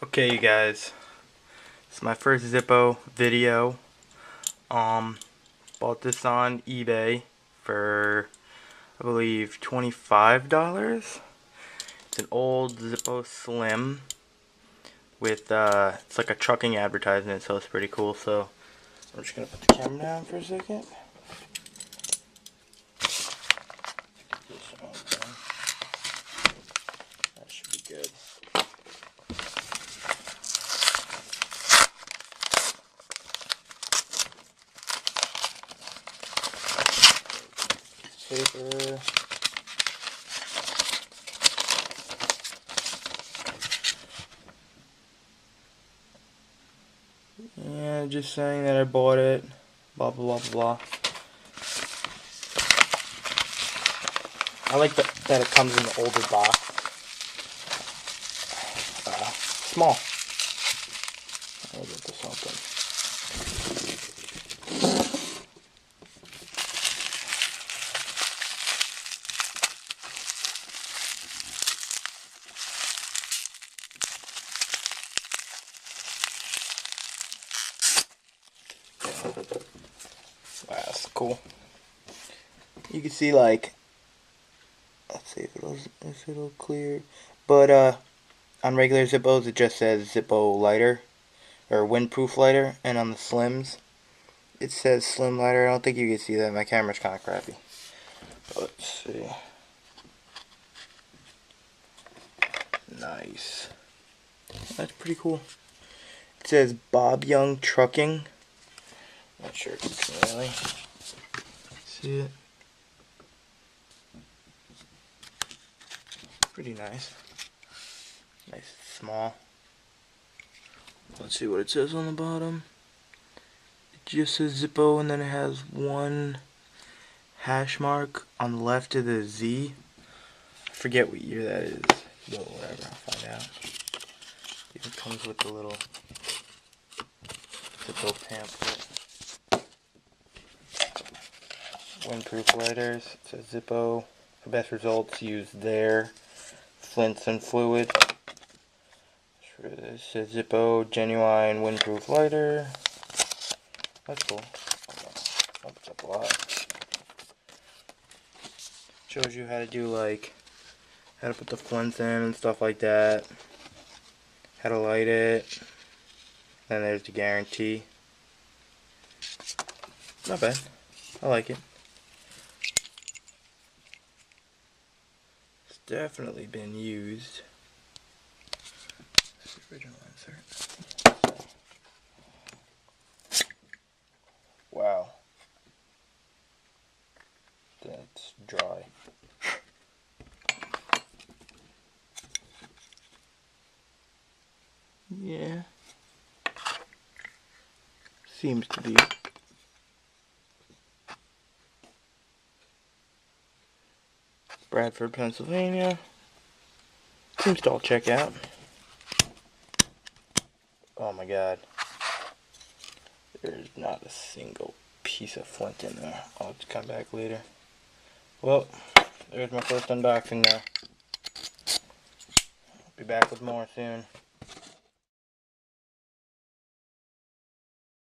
Okay, you guys, it's my first Zippo video. Bought this on eBay for, I believe, $25. It's an old Zippo Slim with, it's like a trucking advertisement, so it's pretty cool. So I'm just gonna put the camera down for a second. That should be good. Paper. Yeah, just saying that I bought it. Blah blah blah blah. I like that it comes in the older box. Small. I'll get this open. Wow, that's cool. You can see, like, let's see if it'll clear. But on regular Zippos it just says Zippo lighter or windproof lighter, and on the Slims it says Slim lighter. I don't think you can see that. My camera's kind of crappy. But let's see. Nice. That's pretty cool. It says Bob Young Trucking. Not sure if you can really see it. Pretty nice. Nice and small. Let's see what it says on the bottom. It just says Zippo, and then it has one hash mark on the left of the Z. I forget what year that is. But whatever, I'll find out. It comes with the little Zippo pamphlet. Windproof lighters. It says Zippo. For best results, use their flints and fluid. It says Zippo genuine windproof lighter. That's cool. Opens up a lot. Shows you how to do, like, how to put the flints in and stuff like that. How to light it. Then there's the guarantee. Not bad. I like it. It's definitely been used. It's the original insert. Wow. That's dry. Yeah. Seems to be. Bradford, Pennsylvania. Seems to all check out. Oh my god. There's not a single piece of flint in there. I'll have to come back later. Well, there's my first unboxing now. Be back with more soon.